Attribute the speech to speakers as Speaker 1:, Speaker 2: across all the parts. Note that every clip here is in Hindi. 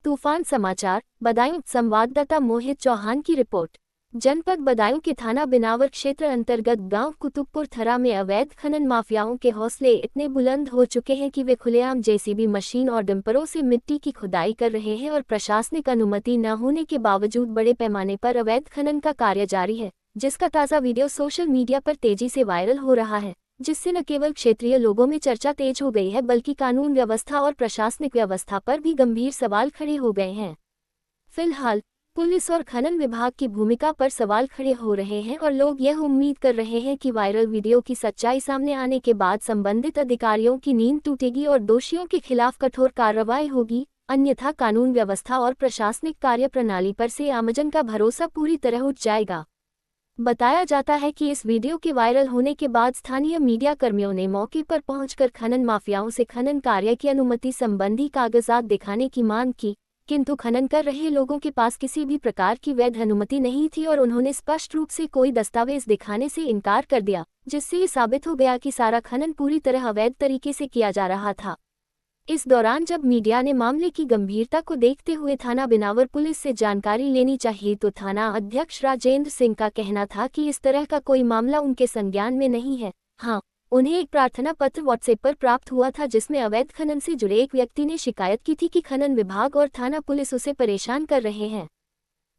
Speaker 1: तूफान समाचार, बदायूं। संवाददाता मोहित चौहान की रिपोर्ट। जनपद बदायूं के थाना बिनावर क्षेत्र अंतर्गत गांव कुतुबपुर थरा में अवैध खनन माफियाओं के हौसले इतने बुलंद हो चुके हैं कि वे खुलेआम जेसीबी मशीन और डंपरों से मिट्टी की खुदाई कर रहे हैं और प्रशासनिक अनुमति न होने के बावजूद बड़े पैमाने पर अवैध खनन का कार्य जारी है, जिसका ताज़ा वीडियो सोशल मीडिया पर तेजी से वायरल हो रहा है, जिससे न केवल क्षेत्रीय लोगों में चर्चा तेज हो गई है बल्कि कानून व्यवस्था और प्रशासनिक व्यवस्था पर भी गंभीर सवाल खड़े हो गए हैं। फिलहाल पुलिस और खनन विभाग की भूमिका पर सवाल खड़े हो रहे हैं और लोग यह उम्मीद कर रहे हैं कि वायरल वीडियो की सच्चाई सामने आने के बाद संबंधित अधिकारियों की नींद टूटेगी और दोषियों के खिलाफ कठोर कार्रवाई होगी, अन्यथा कानून व्यवस्था और प्रशासनिक कार्यप्रणाली पर से आमजन का भरोसा पूरी तरह उठ जाएगा। बताया जाता है कि इस वीडियो के वायरल होने के बाद स्थानीय मीडिया कर्मियों ने मौके पर पहुंचकर खनन माफियाओं से खनन कार्य की अनुमति संबंधी कागजात दिखाने की मांग की, किंतु खनन कर रहे लोगों के पास किसी भी प्रकार की वैध अनुमति नहीं थी और उन्होंने स्पष्ट रूप से कोई दस्तावेज दिखाने से इनकार कर दिया, जिससे ये साबित हो गया कि सारा खनन पूरी तरह अवैध तरीके से किया जा रहा था। इस दौरान जब मीडिया ने मामले की गंभीरता को देखते हुए थाना बिनावर पुलिस से जानकारी लेनी चाहिए तो थाना अध्यक्ष राजेंद्र सिंह का कहना था कि इस तरह का कोई मामला उनके संज्ञान में नहीं है। हाँ, उन्हें एक प्रार्थना पत्र व्हाट्सएप पर प्राप्त हुआ था जिसमें अवैध खनन से जुड़े एक व्यक्ति ने शिकायत की थी कि खनन विभाग और थाना पुलिस उसे परेशान कर रहे हैं।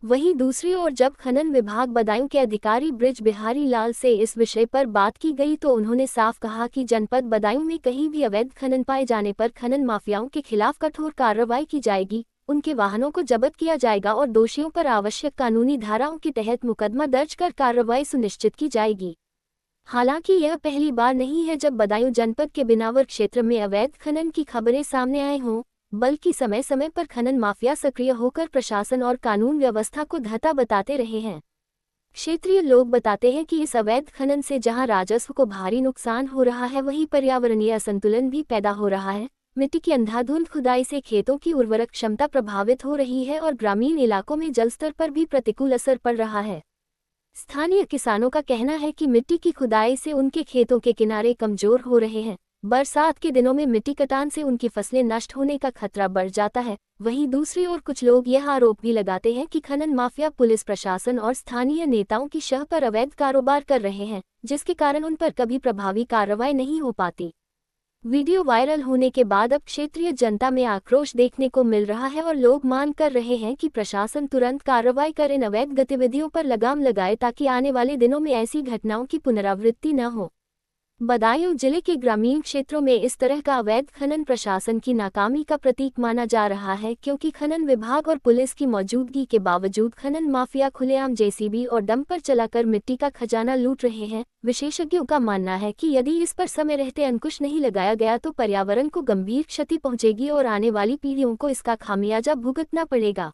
Speaker 1: वहीं दूसरी ओर जब खनन विभाग बदायूं के अधिकारी ब्रिज बिहारी लाल से इस विषय पर बात की गई तो उन्होंने साफ कहा कि जनपद बदायूं में कहीं भी अवैध खनन पाए जाने पर खनन माफियाओं के खिलाफ कठोर कार्रवाई की जाएगी, उनके वाहनों को जब्त किया जाएगा और दोषियों पर आवश्यक कानूनी धाराओं के तहत मुकदमा दर्ज कर कार्रवाई सुनिश्चित की जाएगी। हालांकि यह पहली बार नहीं है जब बदायूं जनपद के बिनावर क्षेत्र में अवैध खनन की खबरें सामने आए हों, बल्कि समय समय पर खनन माफिया सक्रिय होकर प्रशासन और कानून व्यवस्था को धता बताते रहे हैं। क्षेत्रीय लोग बताते हैं कि इस अवैध खनन से जहां राजस्व को भारी नुकसान हो रहा है वहीं पर्यावरणीय असंतुलन भी पैदा हो रहा है। मिट्टी की अंधाधुंध खुदाई से खेतों की उर्वरक क्षमता प्रभावित हो रही है और ग्रामीण इलाकों में जलस्तर पर भी प्रतिकूल असर पड़ रहा है। स्थानीय किसानों का कहना है कि मिट्टी की खुदाई से उनके खेतों के किनारे कमजोर हो रहे हैं। बरसात के दिनों में मिट्टी कटान से उनकी फसलें नष्ट होने का खतरा बढ़ जाता है। वहीं दूसरी ओर कुछ लोग यह आरोप भी लगाते हैं कि खनन माफिया पुलिस प्रशासन और स्थानीय नेताओं की शह पर अवैध कारोबार कर रहे हैं, जिसके कारण उन पर कभी प्रभावी कार्रवाई नहीं हो पाती। वीडियो वायरल होने के बाद अब क्षेत्रीय जनता में आक्रोश देखने को मिल रहा है और लोग मांग कर रहे हैं कि प्रशासन तुरंत कार्रवाई कर इन अवैध गतिविधियों पर लगाम लगाए ताकि आने वाले दिनों में ऐसी घटनाओं की पुनरावृत्ति न हो। बदायूं जिले के ग्रामीण क्षेत्रों में इस तरह का अवैध खनन प्रशासन की नाकामी का प्रतीक माना जा रहा है, क्योंकि खनन विभाग और पुलिस की मौजूदगी के बावजूद खनन माफिया खुलेआम जेसीबी और डंपर चलाकर मिट्टी का खजाना लूट रहे हैं। विशेषज्ञों का मानना है कि यदि इस पर समय रहते अंकुश नहीं लगाया गया तो पर्यावरण को गंभीर क्षति पहुंचेगी और आने वाली पीढ़ियों को इसका खामियाजा भुगतना पड़ेगा।